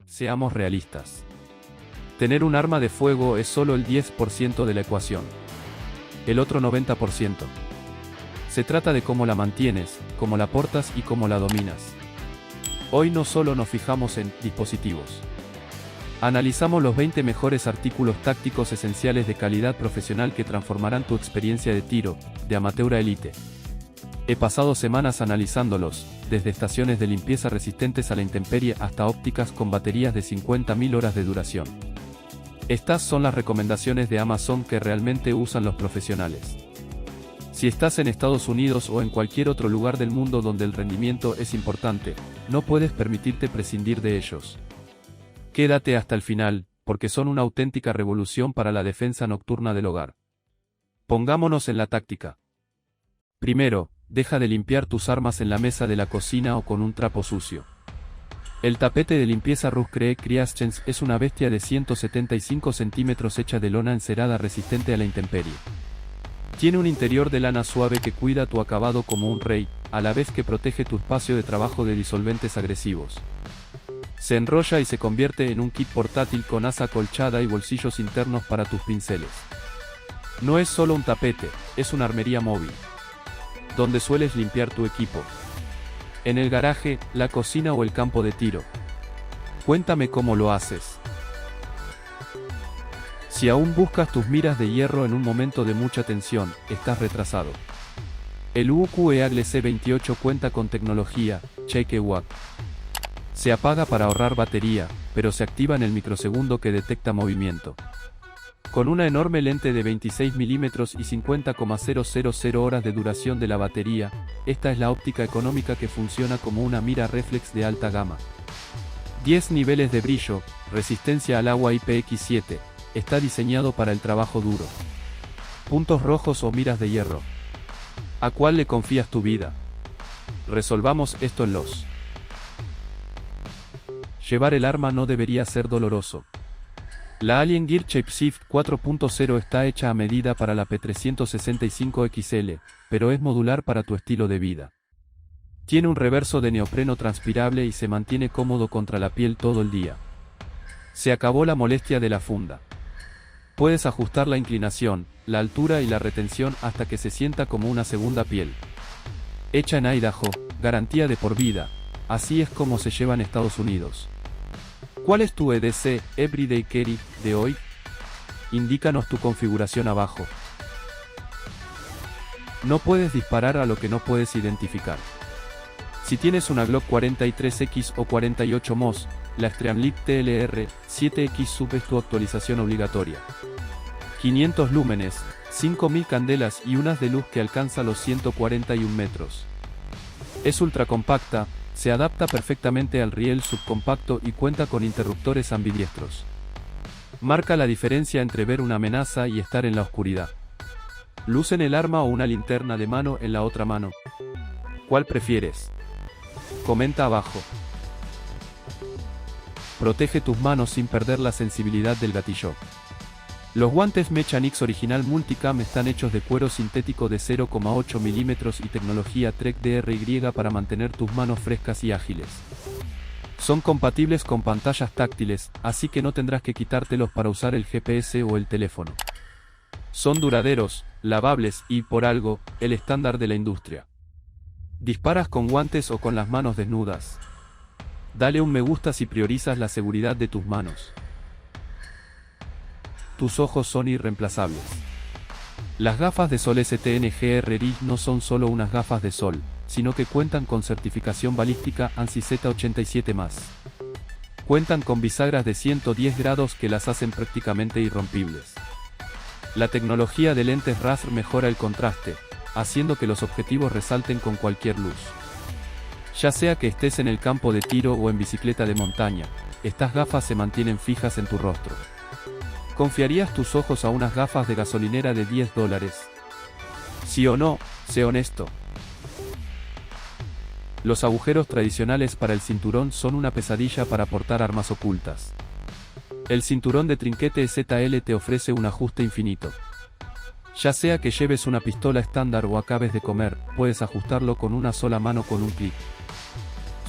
Seamos realistas. Tener un arma de fuego es solo el 10% de la ecuación. El otro 90%. Se trata de cómo la mantienes, cómo la portas y cómo la dominas. Hoy no solo nos fijamos en dispositivos. Analizamos los 20 mejores artículos tácticos esenciales de calidad profesional que transformarán tu experiencia de tiro, de amateur a elite. He pasado semanas analizándolos, desde estaciones de limpieza resistentes a la intemperie hasta ópticas con baterías de 50.000 horas de duración. Estas son las recomendaciones de Amazon que realmente usan los profesionales. Si estás en Estados Unidos o en cualquier otro lugar del mundo donde el rendimiento es importante, no puedes permitirte prescindir de ellos. Quédate hasta el final, porque son una auténtica revolución para la defensa nocturna del hogar. Pongámonos en la táctica. Primero, deja de limpiar tus armas en la mesa de la cocina o con un trapo sucio. El tapete de limpieza Rush Creations es una bestia de 175 centímetros hecha de lona encerada resistente a la intemperie. Tiene un interior de lana suave que cuida tu acabado como un rey, a la vez que protege tu espacio de trabajo de disolventes agresivos. Se enrolla y se convierte en un kit portátil con asa acolchada y bolsillos internos para tus pinceles. No es solo un tapete, es una armería móvil, donde sueles limpiar tu equipo. En el garaje, la cocina o el campo de tiro. Cuéntame cómo lo haces. Si aún buscas tus miras de hierro en un momento de mucha tensión, estás retrasado. El UQ Eagle C28 cuenta con tecnología Shake Walk. Se apaga para ahorrar batería, pero se activa en el microsegundo que detecta movimiento. Con una enorme lente de 26 mm y 50,000 horas de duración de la batería, esta es la óptica económica que funciona como una mira reflex de alta gama. 10 niveles de brillo, resistencia al agua IPX7, está diseñado para el trabajo duro. Puntos rojos o miras de hierro. ¿A cuál le confías tu vida? Resolvamos esto en los. Llevar el arma no debería ser doloroso. La Alien Gear Shapeshift 4.0 está hecha a medida para la P365 XL, pero es modular para tu estilo de vida. Tiene un reverso de neopreno transpirable y se mantiene cómodo contra la piel todo el día. Se acabó la molestia de la funda. Puedes ajustar la inclinación, la altura y la retención hasta que se sienta como una segunda piel. Hecha en Idaho, garantía de por vida, así es como se lleva en Estados Unidos. ¿Cuál es tu EDC, Everyday Carry, de hoy? Indícanos tu configuración abajo. No puedes disparar a lo que no puedes identificar. Si tienes una Glock 43X o 48 MOS, la Streamlit TLR 7X Sub es tu actualización obligatoria. 500 lúmenes, 5000 candelas y un haz de luz que alcanza los 141 metros. Es ultra compacta. Se adapta perfectamente al riel subcompacto y cuenta con interruptores ambidiestros. Marca la diferencia entre ver una amenaza y estar en la oscuridad. Lucen el arma o una linterna de mano en la otra mano. ¿Cuál prefieres? Comenta abajo. Protege tus manos sin perder la sensibilidad del gatillo. Los guantes Mechanix Original Multicam están hechos de cuero sintético de 0,8 mm y tecnología Trek DRY para mantener tus manos frescas y ágiles. Son compatibles con pantallas táctiles, así que no tendrás que quitártelos para usar el GPS o el teléfono. Son duraderos, lavables y, por algo, el estándar de la industria. ¿Disparas con guantes o con las manos desnudas? Dale un me gusta si priorizas la seguridad de tus manos. Tus ojos son irreemplazables. Las gafas de sol STN GRI no son solo unas gafas de sol, sino que cuentan con certificación balística ANSI Z87+. Cuentan con bisagras de 110 grados que las hacen prácticamente irrompibles. La tecnología de lentes RASR mejora el contraste, haciendo que los objetivos resalten con cualquier luz. Ya sea que estés en el campo de tiro o en bicicleta de montaña, estas gafas se mantienen fijas en tu rostro. ¿Confiarías tus ojos a unas gafas de gasolinera de $10? ¿Sí o no? Sé honesto. Los agujeros tradicionales para el cinturón son una pesadilla para portar armas ocultas. El cinturón de trinquete ZL te ofrece un ajuste infinito. Ya sea que lleves una pistola estándar o acabes de comer, puedes ajustarlo con una sola mano con un clic.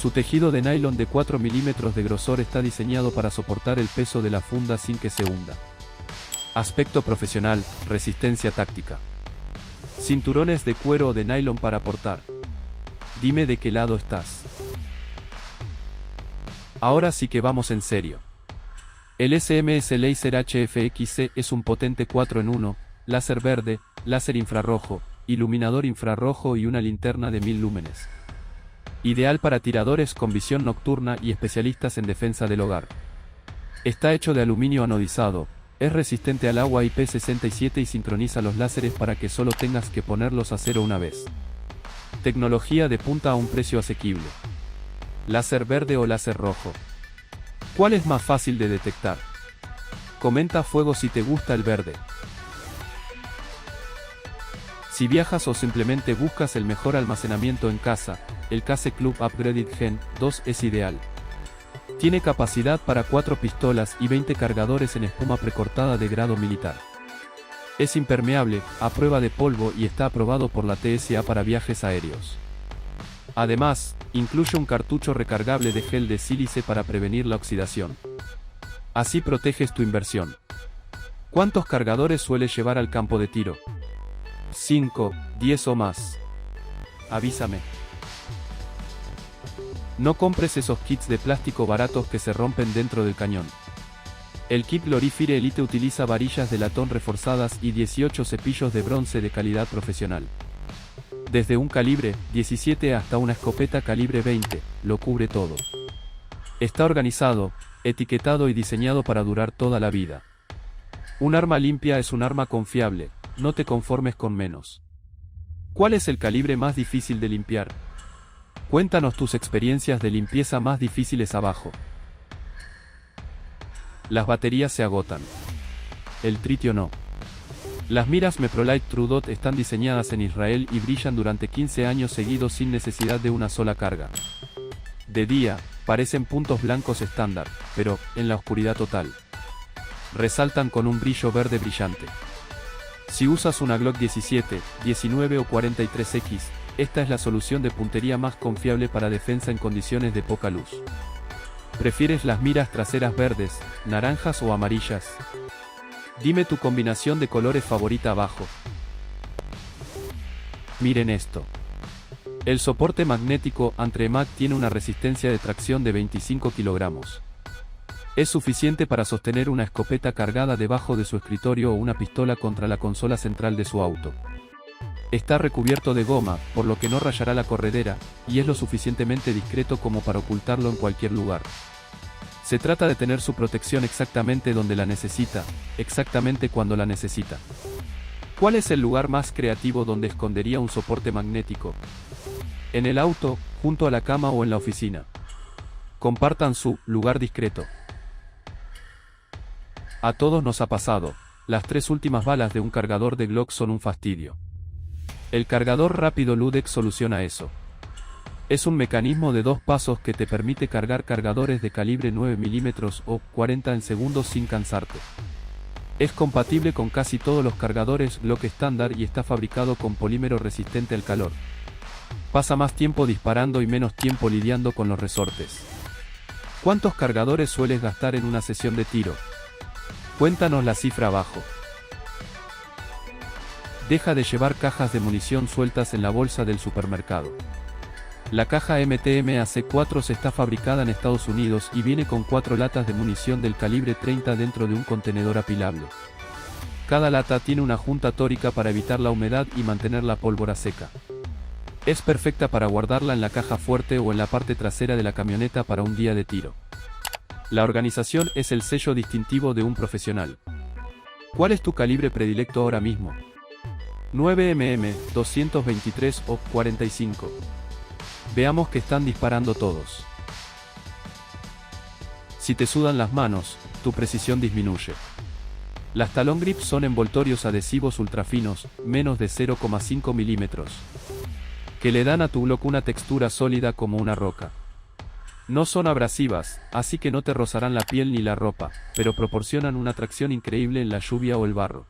Su tejido de nylon de 4 milímetros de grosor está diseñado para soportar el peso de la funda sin que se hunda. Aspecto profesional, resistencia táctica. Cinturones de cuero o de nylon para portar. Dime de qué lado estás. Ahora sí que vamos en serio. El SMS Laser HFXC es un potente 4 en 1, láser verde, láser infrarrojo, iluminador infrarrojo y una linterna de 1000 lúmenes. Ideal para tiradores con visión nocturna y especialistas en defensa del hogar. Está hecho de aluminio anodizado, es resistente al agua IP67 y sincroniza los láseres para que solo tengas que ponerlos a cero una vez. Tecnología de punta a un precio asequible. ¿Láser verde o láser rojo? ¿Cuál es más fácil de detectar? Comenta fuego si te gusta el verde. Si viajas o simplemente buscas el mejor almacenamiento en casa, el Case Club Upgraded Gen 2 es ideal. Tiene capacidad para 4 pistolas y 20 cargadores en espuma precortada de grado militar. Es impermeable, a prueba de polvo y está aprobado por la TSA para viajes aéreos. Además, incluye un cartucho recargable de gel de sílice para prevenir la oxidación. Así proteges tu inversión. ¿Cuántos cargadores sueles llevar al campo de tiro? 5, 10 o más. Avísame. No compres esos kits de plástico baratos que se rompen dentro del cañón. El kit Glorifire Elite utiliza varillas de latón reforzadas y 18 cepillos de bronce de calidad profesional. Desde un calibre 17 hasta una escopeta calibre 20, lo cubre todo. Está organizado, etiquetado y diseñado para durar toda la vida. Un arma limpia es un arma confiable, no te conformes con menos. ¿Cuál es el calibre más difícil de limpiar? Cuéntanos tus experiencias de limpieza más difíciles abajo. Las baterías se agotan. El tritio no. Las miras Meprolight True Dot están diseñadas en Israel y brillan durante 15 años seguidos sin necesidad de una sola carga. De día, parecen puntos blancos estándar, pero, en la oscuridad total, resaltan con un brillo verde brillante. Si usas una Glock 17, 19 o 43X, esta es la solución de puntería más confiable para defensa en condiciones de poca luz. ¿Prefieres las miras traseras verdes, naranjas o amarillas? Dime tu combinación de colores favorita abajo. Miren esto. El soporte magnético Antremac tiene una resistencia de tracción de 25 kilogramos. Es suficiente para sostener una escopeta cargada debajo de su escritorio o una pistola contra la consola central de su auto. Está recubierto de goma, por lo que no rayará la corredera, y es lo suficientemente discreto como para ocultarlo en cualquier lugar. Se trata de tener su protección exactamente donde la necesita, exactamente cuando la necesita. ¿Cuál es el lugar más creativo donde escondería un soporte magnético? ¿En el auto, junto a la cama o en la oficina? Compartan su lugar discreto. A todos nos ha pasado, las 3 últimas balas de un cargador de Glock son un fastidio. El cargador rápido Ludex soluciona eso. Es un mecanismo de 2 pasos que te permite cargar cargadores de calibre 9 mm o 40 en segundos sin cansarte. Es compatible con casi todos los cargadores Glock estándar y está fabricado con polímero resistente al calor. Pasa más tiempo disparando y menos tiempo lidiando con los resortes. ¿Cuántos cargadores sueles gastar en una sesión de tiro? Cuéntanos la cifra abajo. Deja de llevar cajas de munición sueltas en la bolsa del supermercado. La caja MTM-AC4 está fabricada en Estados Unidos y viene con 4 latas de munición del calibre 30 dentro de un contenedor apilable. Cada lata tiene una junta tórica para evitar la humedad y mantener la pólvora seca. Es perfecta para guardarla en la caja fuerte o en la parte trasera de la camioneta para un día de tiro. La organización es el sello distintivo de un profesional. ¿Cuál es tu calibre predilecto ahora mismo? 9 mm, 223 o 45. Veamos que están disparando todos. Si te sudan las manos, tu precisión disminuye. Las Talon Grips son envoltorios adhesivos ultrafinos, menos de 0,5 milímetros, que le dan a tu Glock una textura sólida como una roca. No son abrasivas, así que no te rozarán la piel ni la ropa, pero proporcionan una tracción increíble en la lluvia o el barro.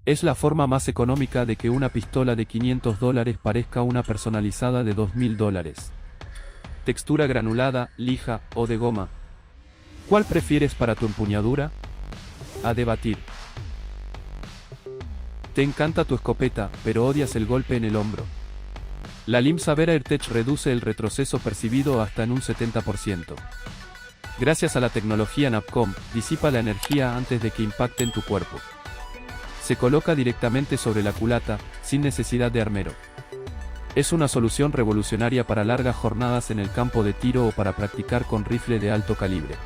Es la forma más económica de que una pistola de $500 parezca una personalizada de $2000. textura granulada, lija o de goma. ¿Cuál prefieres para tu empuñadura? A debatir. Te encanta tu escopeta, pero odias el golpe en el hombro. La LIM Saber AirTech reduce el retroceso percibido hasta en un 70%. Gracias a la tecnología NAPCOM, disipa la energía antes de que impacte en tu cuerpo. Se coloca directamente sobre la culata, sin necesidad de armero. Es una solución revolucionaria para largas jornadas en el campo de tiro o para practicar con rifle de alto calibre.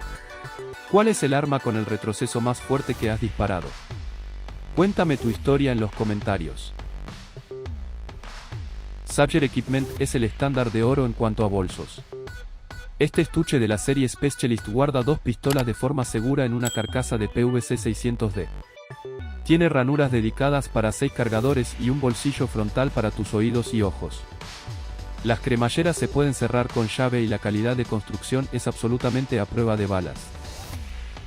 ¿Cuál es el arma con el retroceso más fuerte que has disparado? Cuéntame tu historia en los comentarios. Sabger Equipment es el estándar de oro en cuanto a bolsos. Este estuche de la serie Specialist guarda 2 pistolas de forma segura en una carcasa de PVC 600D. Tiene ranuras dedicadas para 6 cargadores y un bolsillo frontal para tus oídos y ojos. Las cremalleras se pueden cerrar con llave y la calidad de construcción es absolutamente a prueba de balas.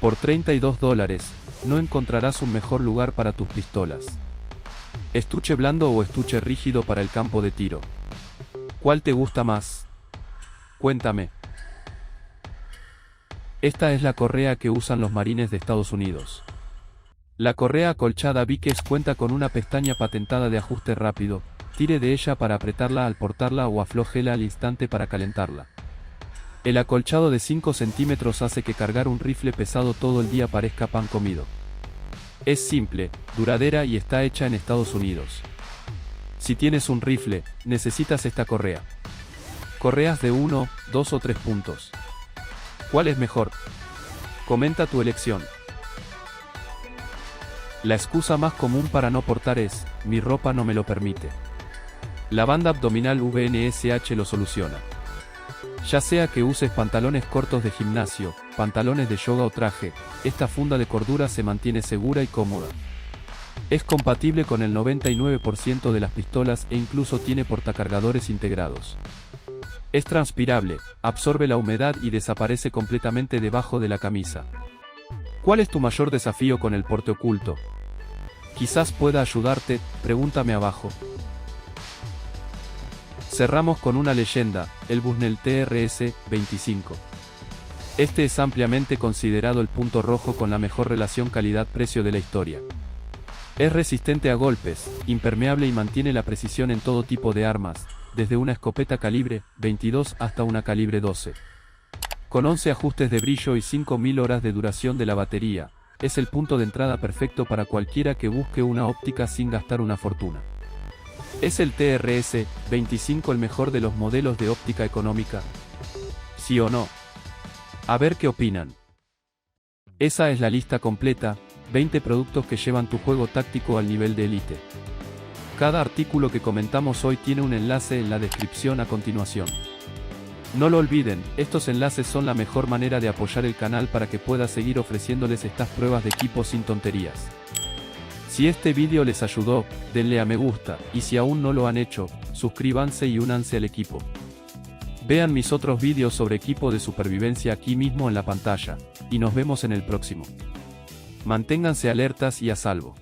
Por $32, no encontrarás un mejor lugar para tus pistolas. Estuche blando o estuche rígido para el campo de tiro. ¿Cuál te gusta más? Cuéntame. Esta es la correa que usan los marines de Estados Unidos. La correa acolchada Vickers cuenta con una pestaña patentada de ajuste rápido. Tire de ella para apretarla al portarla o aflójela al instante para calentarla. El acolchado de 5 centímetros hace que cargar un rifle pesado todo el día parezca pan comido. Es simple, duradera y está hecha en Estados Unidos. Si tienes un rifle, necesitas esta correa. Correas de 1, 2 o 3 puntos. ¿Cuál es mejor? Comenta tu elección. La excusa más común para no portar es, mi ropa no me lo permite. La banda abdominal VNSH lo soluciona. Ya sea que uses pantalones cortos de gimnasio, pantalones de yoga o traje, esta funda de cordura se mantiene segura y cómoda. Es compatible con el 99% de las pistolas e incluso tiene portacargadores integrados. Es transpirable, absorbe la humedad y desaparece completamente debajo de la camisa. ¿Cuál es tu mayor desafío con el porte oculto? Quizás pueda ayudarte, pregúntame abajo. Cerramos con una leyenda, el Bushnell TRS-25. Este es ampliamente considerado el punto rojo con la mejor relación calidad-precio de la historia. Es resistente a golpes, impermeable y mantiene la precisión en todo tipo de armas, desde una escopeta calibre 22 hasta una calibre 12. Con 11 ajustes de brillo y 5000 horas de duración de la batería, es el punto de entrada perfecto para cualquiera que busque una óptica sin gastar una fortuna. ¿Es el TRS-25 el mejor de los modelos de óptica económica? ¿Sí o no? A ver qué opinan. Esa es la lista completa, 20 productos que llevan tu juego táctico al nivel de élite. Cada artículo que comentamos hoy tiene un enlace en la descripción a continuación. No lo olviden, estos enlaces son la mejor manera de apoyar el canal para que pueda seguir ofreciéndoles estas pruebas de equipo sin tonterías. Si este vídeo les ayudó, denle a me gusta, y si aún no lo han hecho, suscríbanse y únanse al equipo. Vean mis otros vídeos sobre equipo de supervivencia aquí mismo en la pantalla, y nos vemos en el próximo. Manténganse alertas y a salvo.